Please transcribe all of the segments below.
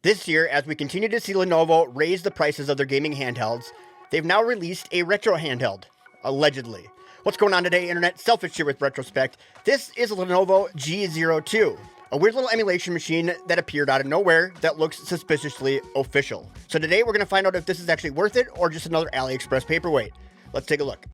This year, as we continue to see Lenovo raise the prices of their gaming handhelds, they've now released a retro handheld, allegedly. What's going on today, Internet? Selfish here with Retrospect. This is a Lenovo G02, a weird little emulation machine that appeared out of nowhere that looks suspiciously official. So today we're going to find out if this is actually worth it or just another AliExpress paperweight. Let's take a look.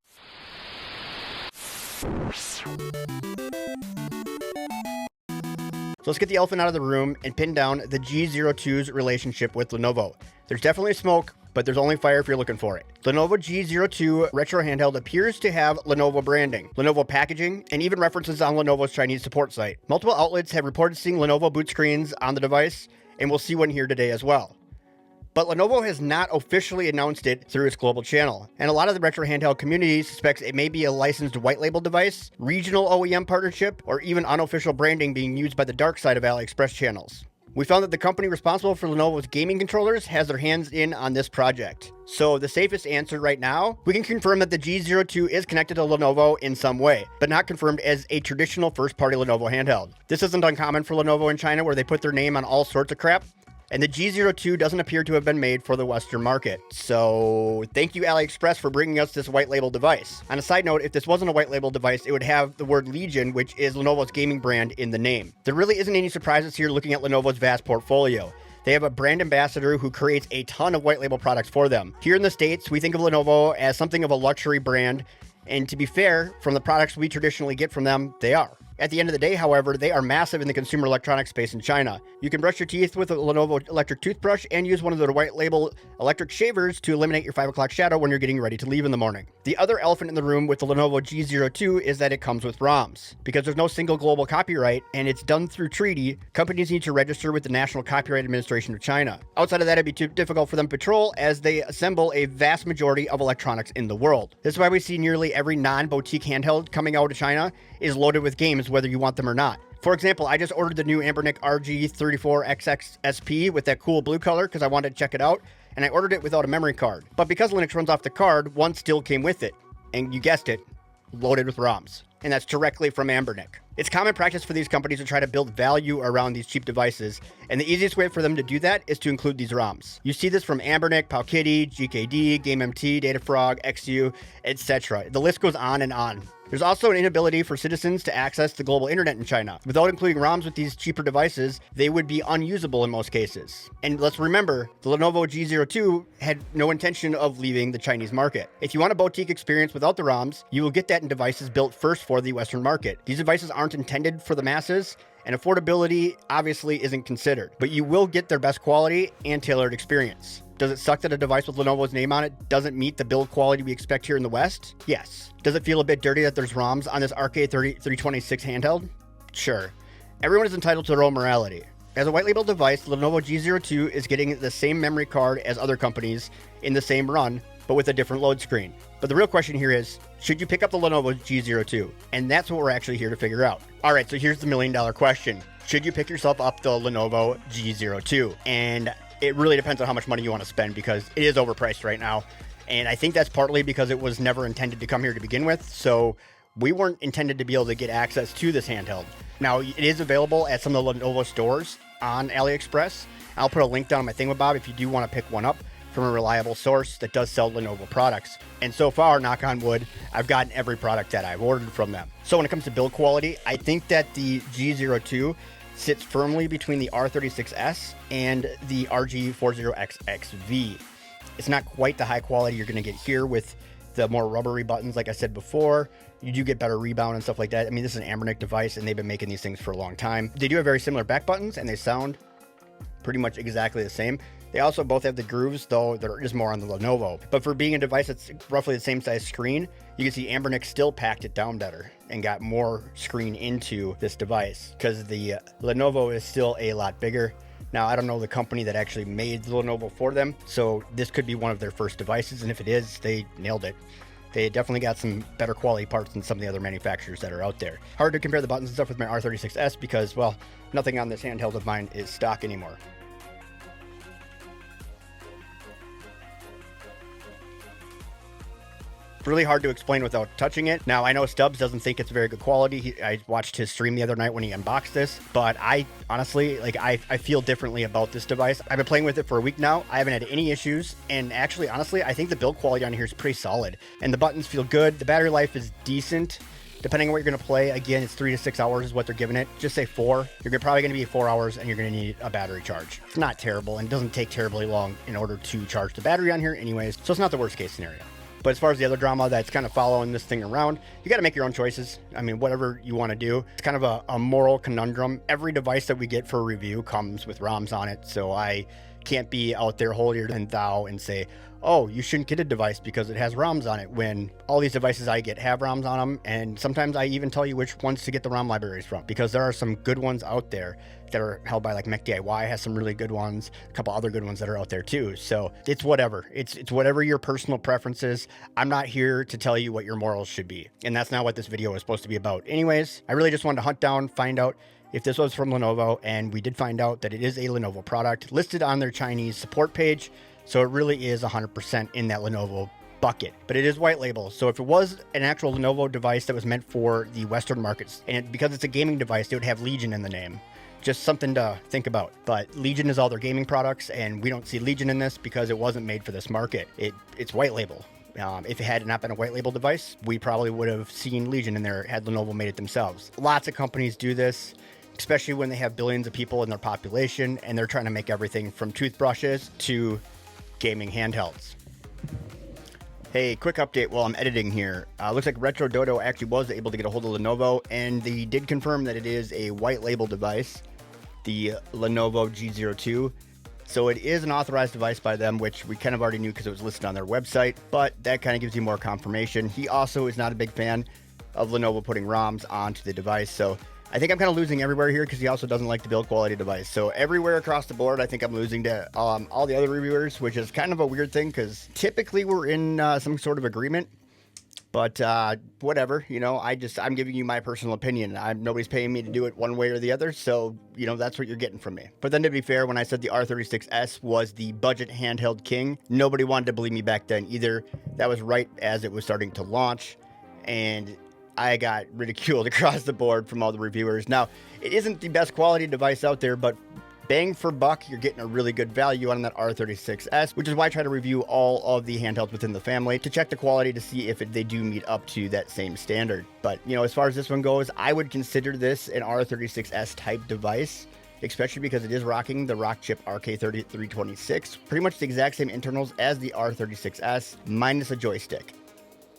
So let's get the elephant out of the room and pin down the G02's relationship with Lenovo. There's definitely smoke, but there's only fire if you're looking for it. Lenovo G02 Retro Handheld appears to have Lenovo branding, Lenovo packaging, and even references on Lenovo's Chinese support site. Multiple outlets have reported seeing Lenovo boot screens on the device, and we'll see one here today as well. But Lenovo has not officially announced it through its global channel, and a lot of the retro handheld community suspects it may be a licensed white label device, regional OEM partnership, or even unofficial branding being used by the dark side of AliExpress channels. We found that the company responsible for Lenovo's gaming controllers has their hands in on this project. So the safest answer right now, we can confirm that the G02 is connected to Lenovo in some way, but not confirmed as a traditional first-party Lenovo handheld. This isn't uncommon for Lenovo in China, where they put their name on all sorts of crap. And the G02 doesn't appear to have been made for the Western market. So thank you, AliExpress, for bringing us this white label device. On a side note, if this wasn't a white label device, it would have the word Legion, which is Lenovo's gaming brand, in the name. There really isn't any surprises here looking at Lenovo's vast portfolio. They have a brand ambassador who creates a ton of white label products for them. Here in the States, we think of Lenovo as something of a luxury brand. And to be fair, from the products we traditionally get from them, they are. At the end of the day, however, they are massive in the consumer electronics space in China. You can brush your teeth with a Lenovo electric toothbrush and use one of their white label electric shavers to eliminate your 5 o'clock shadow when you're getting ready to leave in the morning. The other elephant in the room with the Lenovo G02 is that it comes with ROMs. Because there's no single global copyright and it's done through treaty, companies need to register with the National Copyright Administration of China. Outside of that, it'd be too difficult for them to patrol as they assemble a vast majority of electronics in the world. This is why we see nearly every non-boutique handheld coming out of China is loaded with games, whether you want them or not. For example, I just ordered the new Anbernic RG34XX SP with that cool blue color because I wanted to check it out, and I ordered it without a memory card. But because Linux runs off the card, one still came with it. And you guessed it, loaded with ROMs. And that's directly from Anbernic. It's common practice for these companies to try to build value around these cheap devices, and the easiest way for them to do that is to include these ROMs. You see this from Anbernic, Powkiddy, GKD, GameMT, DataFrog, XU, etc. The list goes on and on. There's also an inability for citizens to access the global internet in China. Without including ROMs with these cheaper devices, they would be unusable in most cases. And let's remember, the Lenovo G02 had no intention of leaving the Chinese market. If you want a boutique experience without the ROMs, you will get that in devices built first for the Western market. These devices aren't intended for the masses, and affordability obviously isn't considered, but you will get their best quality and tailored experience. Does it suck that a device with Lenovo's name on it doesn't meet the build quality we expect here in the West? Yes. Does it feel a bit dirty that there's ROMs on this RK326 handheld? Sure. Everyone is entitled to their own morality. As a white label device, the Lenovo G02 is getting the same memory card as other companies in the same run, but with a different load screen. But the real question here is, should you pick up the Lenovo G02? And that's what we're actually here to figure out. All right, so here's the million-dollar question. Should you pick yourself up the Lenovo G02? And it really depends on how much money you want to spend because it is overpriced right now. And I think that's partly because it was never intended to come here to begin with. So we weren't intended to be able to get access to this handheld. Now, it is available at some of the Lenovo stores on AliExpress. I'll put a link down on my thingamabob if you do want to pick one up from a reliable source that does sell Lenovo products. And so far, knock on wood, I've gotten every product that I've ordered from them. So when it comes to build quality, I think that the G02 sits firmly between the R36S and the RG40XXV. It's not quite the high quality you're going to get here with the more rubbery buttons. Like I said before, you do get better rebound and stuff like that. I mean, this is an Anbernic device and they've been making these things for a long time. They do have very similar back buttons and they sound pretty much exactly the same. They also both have the grooves, though they're just more on the Lenovo. But for being a device that's roughly the same size screen, you can see Anbernic still packed it down better and got more screen into this device because the Lenovo is still a lot bigger. Now, I don't know the company that actually made the Lenovo for them, so this could be one of their first devices, and if it is, they nailed it. They definitely got some better quality parts than some of the other manufacturers that are out there. Hard to compare the buttons and stuff with my R36S because, well, nothing on this handheld of mine is stock anymore. really hard to explain without touching it. Now, I know Stubbs doesn't think it's very good quality. I watched his stream the other night when he unboxed this, but I honestly, like, I feel differently about this device. I've been playing with it for a week now. I haven't had any issues, and actually, honestly, I think the build quality on here is pretty solid, and the buttons feel good. The battery life is decent. Depending on what you're going to play, again, it's 3 to 6 hours is what they're giving it. Just say 4. You're probably going to be 4 hours, and you're going to need a battery charge. It's not terrible, and it doesn't take terribly long in order to charge the battery on here anyways, so it's not the worst case scenario. But as far as the other drama that's kind of following this thing around, you got to make your own choices. I mean, whatever you want to do. It's kind of a moral conundrum. Every device that we get for review comes with ROMs on it, so I can't be out there holier than thou and say, oh, you shouldn't get a device because it has ROMs on it, when all these devices I get have ROMs on them, and sometimes I even tell you which ones to get the ROM libraries from, because there are some good ones out there that are held by, like, Mech DIY has some really good ones, a couple other good ones that are out there too. So it's whatever. It's whatever your personal preferences. I'm not here to tell you what your morals should be, and that's not what this video is supposed to be about. Anyways, I really just wanted to hunt down, find out if this was from Lenovo, and we did find out that it is a Lenovo product listed on their Chinese support page. So it really is 100% in that Lenovo bucket, but it is white label. So if it was an actual Lenovo device that was meant for the Western markets, and because it's a gaming device, it would have Legion in the name. Just something to think about. But Legion is all their gaming products, and we don't see Legion in this because it wasn't made for this market. It's white label. If it had not been a white label device, we probably would have seen Legion in there had Lenovo made it themselves. Lots of companies do this, especially when they have billions of people in their population, and they're trying to make everything from toothbrushes to gaming handhelds. Hey, quick update while I'm editing here. Looks like Retro Dodo actually was able to get a hold of Lenovo, and they did confirm that it is a white label device, the Lenovo G02. So it is an authorized device by them, which we kind of already knew because it was listed on their website, but that kind of gives you more confirmation. He also is not a big fan of Lenovo putting ROMs onto the device, so I think I'm kind of losing everywhere here because he also doesn't like the build quality device. So everywhere across the board, I think I'm losing to all the other reviewers, which is kind of a weird thing because typically we're in some sort of agreement. But whatever, you know, I'm giving you my personal opinion. Nobody's paying me to do it one way or the other, so, you know, that's what you're getting from me. But then, to be fair, when I said the R36S was the budget handheld king, nobody wanted to believe me back then either. That was right as it was starting to launch, and I got ridiculed across the board from all the reviewers. Now, it isn't the best quality device out there, but bang for buck, you're getting a really good value on that R36S, which is why I try to review all of the handhelds within the family to check the quality to see if they do meet up to that same standard. But, you know, as far as this one goes, I would consider this an R36S type device, especially because it is rocking the Rockchip RK3326, pretty much the exact same internals as the R36S, minus a joystick.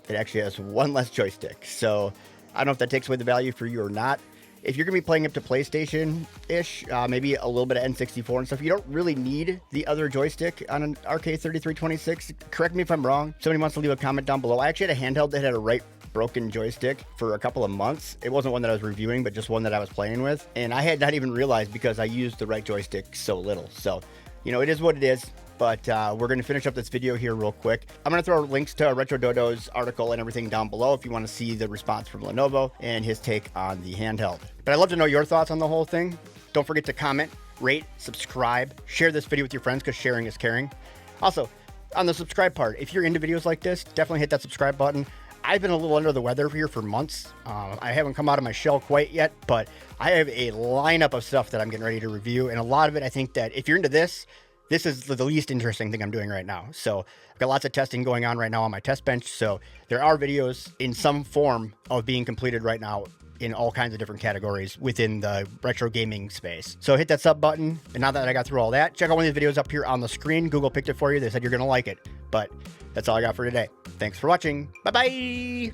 It actually has one less joystick, so I don't know if that takes away the value for you or not. If you're going to be playing up to PlayStation-ish, maybe a little bit of N64 and stuff, you don't really need the other joystick on an RK3326. Correct me if I'm wrong. Somebody wants to leave a comment down below. I actually had a handheld that had a right broken joystick for a couple of months. It wasn't one that I was reviewing, but just one that I was playing with, and I had not even realized because I used the right joystick so little. So, you know, it is what it is. But we're going to finish up this video here real quick. I'm going to throw links to Retro Dodo's article and everything down below if you want to see the response from Lenovo and his take on the handheld. But I'd love to know your thoughts on the whole thing. Don't forget to comment, rate, subscribe, share this video with your friends because sharing is caring. Also, on the subscribe part, if you're into videos like this, definitely hit that subscribe button. I've been a little under the weather here for months. I haven't come out of my shell quite yet, but I have a lineup of stuff that I'm getting ready to review. And a lot of it, I think that if you're into this is the least interesting thing I'm doing right now. So I've got lots of testing going on right now on my test bench. So there are videos in some form of being completed right now in all kinds of different categories within the retro gaming space. So hit that sub button. And now that I got through all that, check out one of these videos up here on the screen. Google picked it for you. They said you're going to like it. But that's all I got for today. Thanks for watching. Bye-bye.